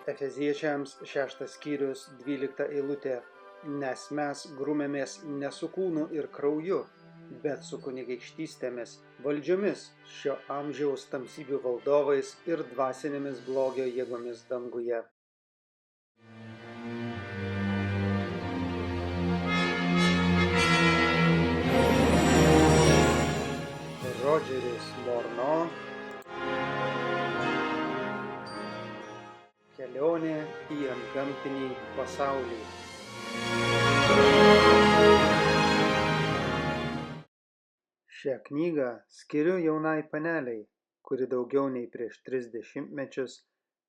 Efeziečiams 6 skyrius 12 eilutė. Nes mes grūmėmės ne su kūnu ir krauju, bet su kunigaikštystėmis, valdžiomis, šio amžiaus tamsybių valdovais ir dvasinėmis blogio jėgomis danguje. Rodžeris Morno. Kelionė į antgamtinį pasaulį. Šią knygą skiriu jaunai panelei, kuri daugiau nei prieš 30 mečius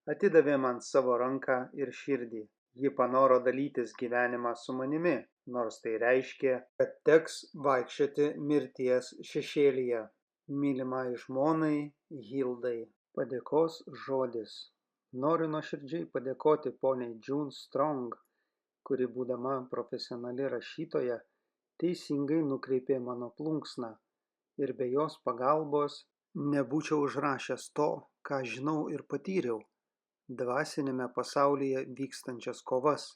atidavė man savo ranką ir širdį. Ji panoro dalytis gyvenimą su manimi, nors tai reiškė, kad teks vaikščioti mirties šešėlyje. Mylimai žmonai Hildai. Padėkos žodis. Noriu nuoširdžiai padėkoti poniai June Strong, kuri būdama profesionali rašytoja teisingai nukreipė mano plunksną ir be jos pagalbos nebūčiau užrašęs to, ką žinau ir patyriau, dvasinėme pasaulyje vykstančias kovas.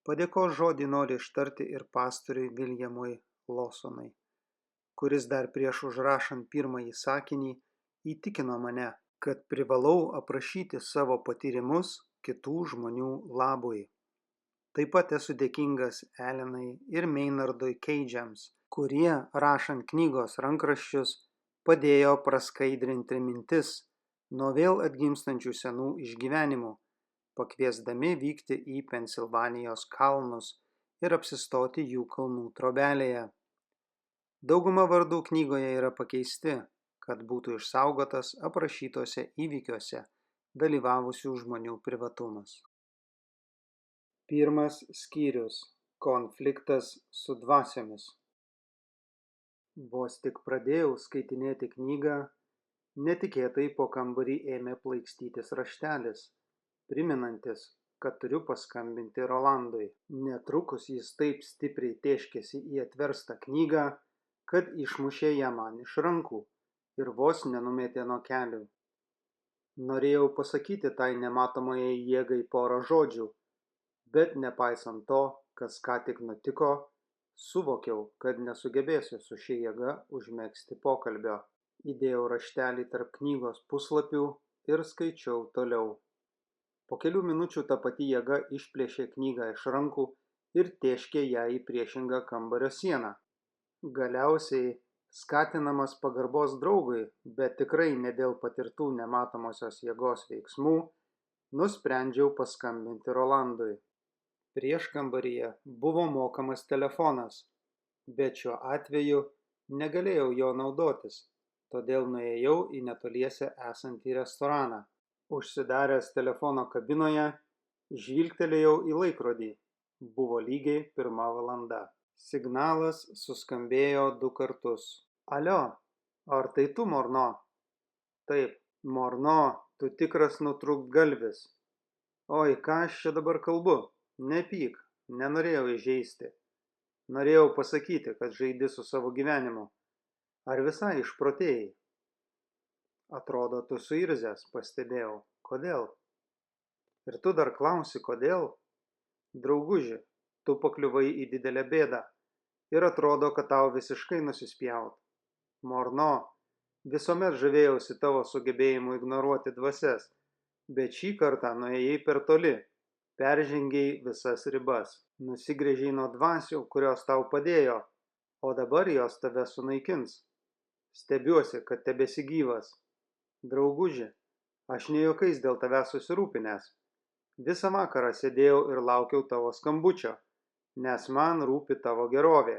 Padėkos žodį noriu ištarti ir pastoriui Williamui Lawsonui, kuris dar prieš užrašant pirmąjį sakinį įtikino mane, kad privalau aprašyti savo patyrimus kitų žmonių labui. Taip pat esu dėkingas Elenai ir Maynardui Cage'ams, kurie, rašant knygos rankraščius, padėjo praskaidrinti mintis nuo vėl atgimstančių senų išgyvenimų, pakviesdami vykti į Pensilvanijos kalnus ir apsistoti jų kalnų trobelėje. Dauguma vardų knygoje yra pakeisti, kad būtų išsaugotas aprašytose įvykiuose dalyvavusių žmonių privatumas. Pirmas skyrius. Konfliktas su dvasiomis. Vos tik pradėjau skaitinėti knygą, netikėtai po kambarį ėmė plaikstytis raštelis, priminantis, kad turiu paskambinti Rolandui. Netrukus jis taip stipriai tėškėsi į atverstą knygą, kad išmušė ją man iš rankų ir vos nenumėtė nuo kelių. Norėjau pasakyti tai nematomai jėgai porą žodžių, bet nepaisant to, kas ką tik nutiko, suvokiau, kad nesugebėsiu su šia jėga užmegzti pokalbio. Įdėjau raštelį tarp knygos puslapių ir skaičiau toliau. Po kelių minučių ta pati jėga išplėšė knygą iš rankų ir tėškė ją į priešingą kambario sieną. Galiausiai, skatinamas pagarbos draugui, bet tikrai ne dėl patirtų nematomosios jėgos veiksmų, nusprendžiau paskambinti Rolandui. Prieškambaryje buvo mokamas telefonas, bet šiuo atveju negalėjau jo naudotis, todėl nuėjau į netoliese esantį restoraną. Užsidaręs telefono kabinoje, žvilgtelėjau į laikrodį. Buvo lygiai 1 valanda. Signalas suskambėjo 2 kartus. Alio, ar tai tu, Morno? Taip, Morno, tu tikras nutrūktgalvis. Oi, ką aš čia dabar kalbu? Nepyk, nenorėjau įžeisti. Norėjau pasakyti, kad žaidi su savo gyvenimu. Ar visai išprotėjai? Atrodo, tu suirzęs, pastebėjau. Kodėl? Ir tu dar klausi, kodėl? Drauguži, tu pakliuvai į didelę bėdą ir atrodo, kad tau visiškai nusispjaut. Morno, visuomet žavėjausi tavo sugebėjimu ignoruoti dvasias, bet šį kartą nuėjai per toli, peržengiai visas ribas, nusigręžei nuo dvasių, kurios tau padėjo, o dabar jos tave sunaikins. Stebiuosi, kad tebesi gyvas. Drauguži, aš ne juokais dėl tavęs susirūpinęs. Visą vakarą sėdėjau ir laukiau tavo skambučio, nes man rūpi tavo gerovė.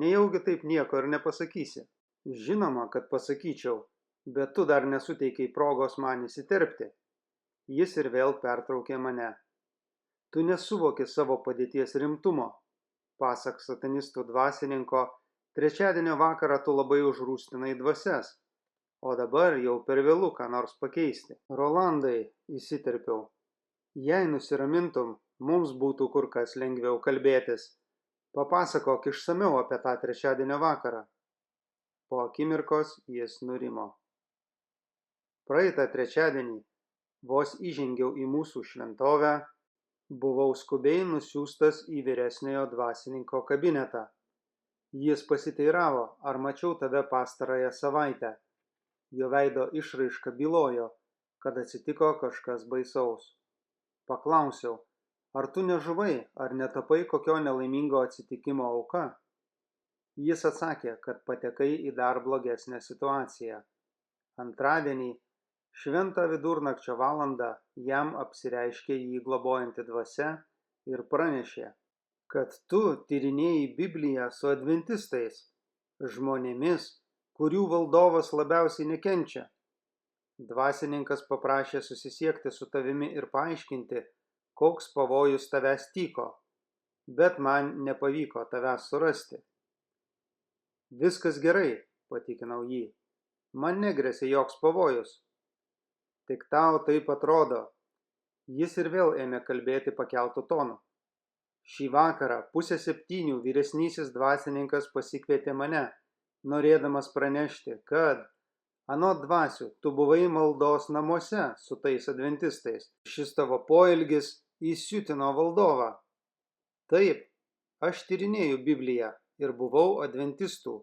Nejaugi taip nieko ir nepasakysi. Žinoma, kad pasakyčiau, bet tu dar nesuteikiai progos man įsiterpti. Jis ir vėl pertraukė mane. Tu nesuvoki savo padėties rimtumo. Pasak satanistų dvasininko, trečiadienio vakarą tu labai užrūstinai dvasias, o dabar jau per vėlu ką nors pakeisti. Rolandai, įsiterpiau. Jei nusiramintum, mums būtų kur kas lengviau kalbėtis. Papasakok išsamiau apie tą trečiadienio vakarą. Po akimirkos jis nurimo. Praeitą trečiadienį Vos įžengiau į mūsų šventovę, buvau skubiai nusiųstas į vyresniojo dvasininko kabinetą. Jis pasiteiravo, ar mačiau tave pastarąją savaitę. Jo veido išraiška bylojo, kad atsitiko kažkas baisaus. Paklausiau, ar tu nežuvai, ar netapai kokio nelaimingo atsitikimo auka? Jis atsakė, kad patekai į dar blogesnę situaciją. Antradienį, šventą vidurnakčio valandą, jam apsireiškė jį globojanti dvasia ir pranešė, kad tu tyrinėjai Bibliją su adventistais, žmonėmis, kurių valdovas labiausiai nekenčia. Dvasininkas paprašė susisiekti su tavimi ir paaiškinti, koks pavojus tavęs tyko, bet man nepavyko tavęs surasti. Viskas gerai, patikinau jį, man negresia joks pavojus. Tik tau taip atrodo. Jis ir vėl ėmė kalbėti pakeltu tonu. Šį vakarą 6:30 vyresnysis dvasininkas pasikvietė mane, norėdamas pranešti, kad anot dvasių tu buvai maldos namuose su tais adventistais. Šis tavo poelgis įsiutino valdovą. Taip, aš tyrinėju Bibliją ir buvau adventistų,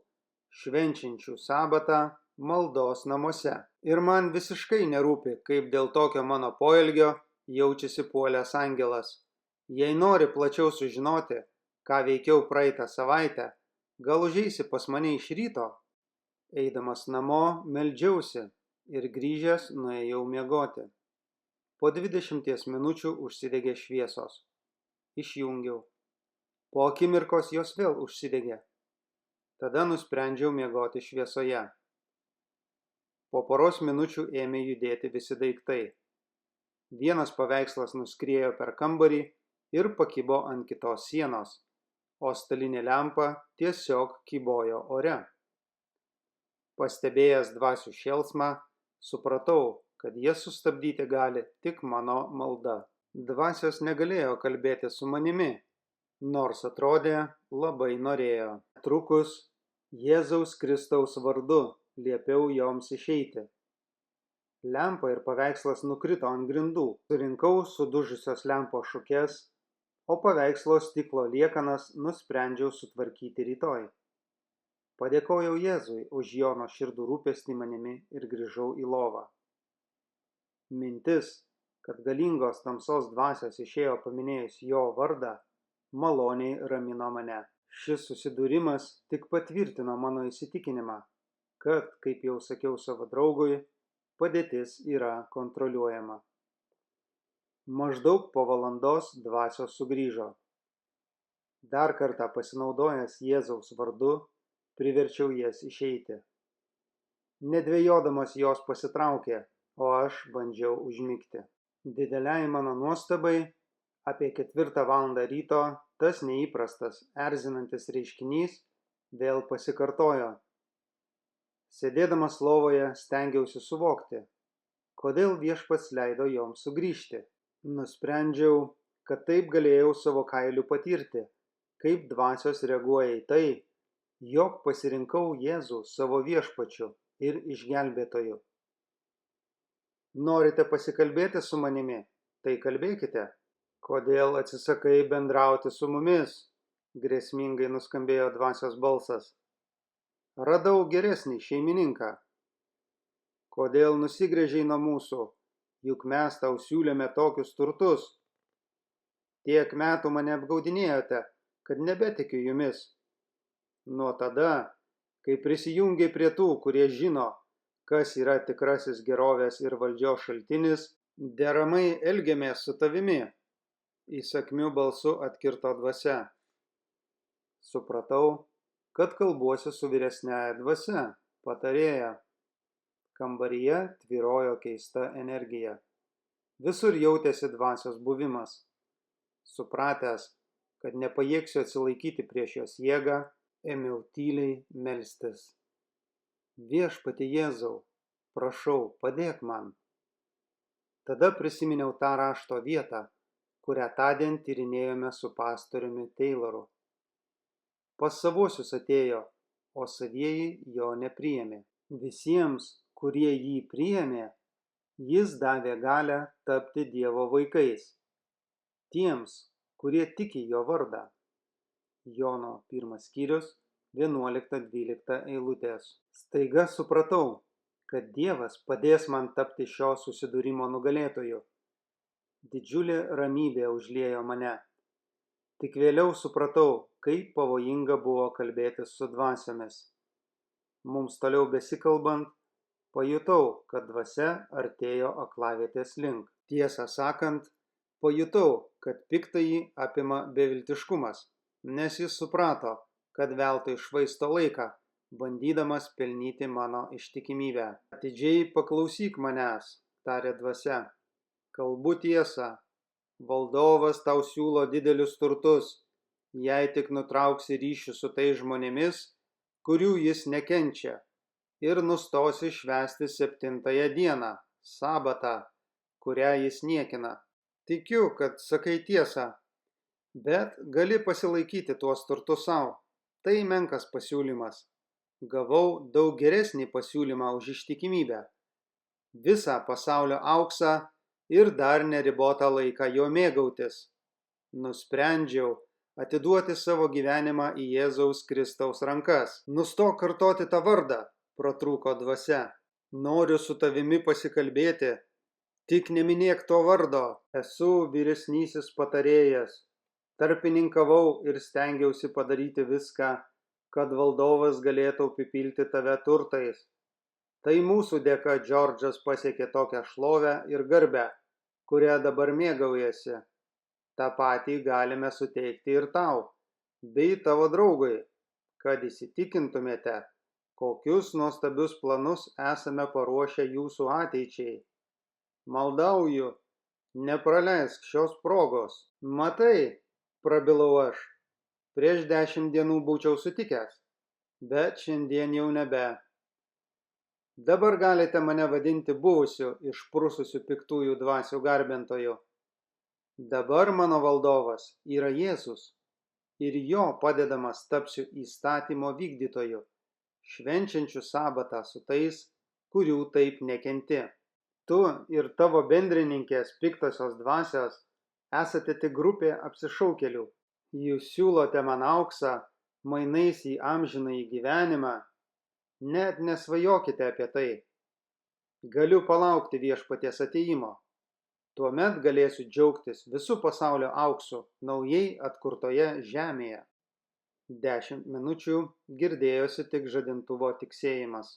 švenčiančių sabatą maldos namuose. Ir man visiškai nerūpi, kaip dėl tokio mano poelgio jaučiasi puolęs angelas. Jei nori plačiau sužinoti, ką veikiau praeitą savaitę, gal užeisi pas mane iš ryto? Eidamas namo, meldžiausi ir grįžęs nuėjau miegoti. Po 20 minučių užsidegė šviesos. Išjungiau. Po akimirkos jos vėl užsidegė. Tada nusprendžiau miegoti šviesoje. Po poros minučių ėmė judėti visi daiktai. Vienas paveikslas nuskriejo per kambarį ir pakibo ant kitos sienos, o stalinė lempa tiesiog kybojo ore. Pastebėjęs dvasių šėlsmą, supratau, kad jas sustabdyti gali tik mano malda. Dvasios negalėjo kalbėti su manimi, nors atrodė labai norėjo. Trukus Jėzaus Kristaus vardu liepiau joms išeiti. Lempa ir paveikslas nukrito ant grindų. Surinkau sudužusios lempos šukes, o paveikslo stiklo liekanas nusprendžiau sutvarkyti rytoj. Padėkojau Jėzui už jo nuoširdų rūpestį manimi ir grįžau į lovą. Mintis, kad galingos tamsos dvasios išėjo paminėjus jo vardą, maloniai ramino mane. Šis susidūrimas tik patvirtino mano įsitikinimą, kad, kaip jau sakiau savo draugui, padėtis yra kontroliuojama. Maždaug po valandos dvasios sugrįžo. Dar kartą pasinaudojęs Jėzaus vardu, priverčiau jas išeiti. Nedvejodamas jos pasitraukė, o aš bandžiau užmigti. Dideliai mano nuostabai, apie 4 valandą ryto tas neįprastas, erzinantis reiškinys vėl pasikartojo. Sėdėdamas lovoje stengiausi suvokti, kodėl Viešpats leido joms sugrįžti. Nusprendžiau, kad taip galėjau savo kailiu patirti, kaip dvasios reaguoja į tai, jog pasirinkau Jėzų savo viešpačiu ir išgelbėtoju. Norite pasikalbėti su manimi? Tai kalbėkite. Kodėl atsisakai bendrauti su mumis? Grėsmingai nuskambėjo dvasios balsas. Radau geresnį šeimininką. Kodėl nusigręžiai nuo mūsų, juk mes tau siūlėme tokius turtus. Tiek metų mane apgaudinėjote, kad nebetikiu jumis. Nuo tada, kai prisijungiai prie tų, kurie žino, kas yra tikrasis gerovės ir valdžios šaltinis, deramai elgiamės su tavimi, įsakmiu balsu atkirto dvasia. Supratau, kad kalbuosi su vyresniaja dvasia, patarėja. Kambaryje tvyrojo keista energija. Visur jautėsi dvasios buvimas. Supratęs, kad nepajėgsiu atsilaikyti prieš jos jėgą, ėmiau tyliai melstis. Viešpatie Jėzau, prašau, padėk man. Tada prisiminiau tą rašto vietą, kurią tądien tyrinėjome su pastoriumi Tayloru. Pas savuosius atėjo, o savieji jo nepriėmė. Visiems, kurie jį priėmė, Jis davė galią tapti Dievo vaikais, tiems, kurie tiki jo vardą. Jono 1 skyrius, 11-12 eilutės. Staiga supratau, kad Dievas padės man tapti šio susidūrimo nugalėtoju. Didžiulė ramybė užliejo mane. Tik vėliau supratau, kaip pavojinga buvo kalbėtis su dvasiomis. Mums toliau besikalbant, pajutau, kad dvasia artėjo aklavietės link. Tiesą sakant, pajutau, kad piktąjį apima beviltiškumas, nes jis suprato, kad veltui švaisto laiką, bandydamas pelnyti mano ištikimybę. Atidžiai paklausyk manęs, tarė dvasia. Kalbu tiesą. Valdovas tau siūlo didelius turtus, jei tik nutrauksi ryšių su tais žmonėmis, kurių jis nekenčia, ir nustosi švęsti 7-ąją dieną, sabatą, kurią jis niekina. Tikiu, kad sakai tiesą, bet gali pasilaikyti tuos turtus savo. Tai menkas pasiūlymas. Gavau daug geresnį pasiūlymą už ištikimybę. Visą pasaulio auksą ir dar neribotą laiką jo mėgautis. Nusprendžiau atiduoti savo gyvenimą į Jėzaus Kristaus rankas. Nustok kartoti tą vardą, pratrūko dvasia. Noriu su tavimi pasikalbėti, tik neminėk to vardo. Esu vyresnysis patarėjas. Tarpininkavau ir stengiausi padaryti viską, kad valdovas galėtų apipilti tave turtais. Tai mūsų dėka Džordžas pasiekė tokią šlovę ir garbę, kurią dabar mėgaujasi. Ta patį galime suteikti ir tau, bei tavo draugui, kad įsitikintumėte, kokius nuostabius planus esame paruošę jūsų ateičiai. Maldauju, nepraleisk šios progos. Matai, prabilau aš, prieš 10 dienų būčiau sutikęs, bet šiandien jau nebe. Dabar galite mane vadinti buvusiu išprususiu piktųjų dvasių garbintoju. Dabar mano valdovas yra Jėzus ir jo padedamas tapsiu įstatymo vykdytoju, švenčiančiu sabatą su tais, kurių taip nekenti. Tu ir tavo bendrininkės piktosios dvasios esate tik grupė apsišaukėlių. Jūs siūlote man auksą mainais į amžinąjį gyvenimą. Net nesvajokite apie tai. Galiu palaukti viešpaties atėjimo. Tuomet galėsiu džiaugtis visų pasaulio auksu naujai atkurtoje žemėje. 10 minučių girdėjosi tik žadintuvo tiksėjimas.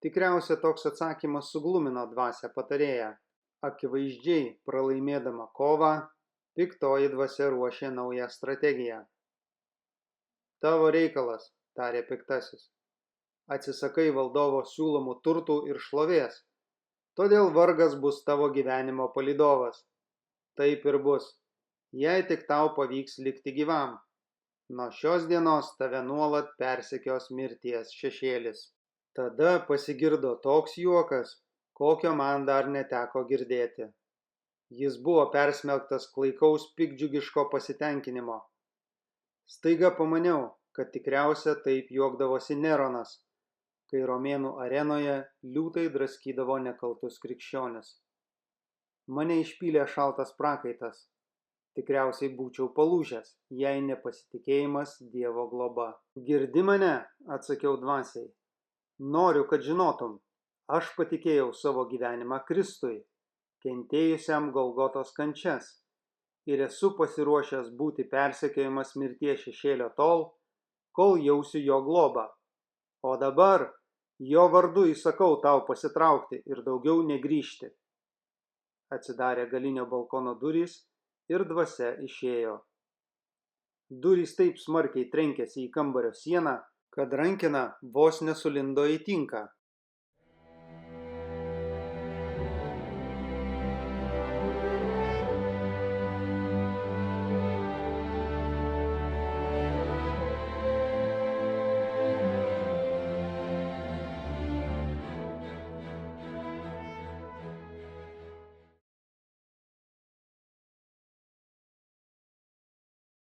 Tikriausiai toks atsakymas suglumino dvasią patarėją. Akivaizdžiai pralaimėdama kovą, piktoji dvasia ruošė naują strategiją. Tavo reikalas, tarė piktasis. Atsisakai valdovo siūlomų turtų ir šlovės, todėl vargas bus tavo gyvenimo palydovas. Taip ir bus, jei tik tau pavyks likti gyvam. Nuo šios dienos tave nuolat persekios mirties šešėlis. Tada pasigirdo toks juokas, kokio man dar neteko girdėti. Jis buvo persmelktas klaikaus piktdžiugiško pasitenkinimo. Staiga pamaniau, kad tikriausia taip juokdavosi Neronas, kai Romėnų arenoje liūtai draskydavo nekaltus krikščionis. Mane išpylė šaltas prakaitas. Tikriausiai būčiau palūžęs, jei nepasitikėjimas Dievo globa. Girdi mane, atsakiau dvasiai. Noriu, kad žinotum, aš patikėjau savo gyvenimą Kristui, kentėjusiam Golgotos kančias, ir esu pasiruošęs būti persekiojamas mirties šešėlio tol, kol jausiu jo globą. O dabar jo vardu įsakau tau pasitraukti ir daugiau negrįžti. Atsidarė galinio balkono durys ir dvasia išėjo. Durys taip smarkiai trenkėsi į kambario sieną, kad rankena vos nesulindo į tinką.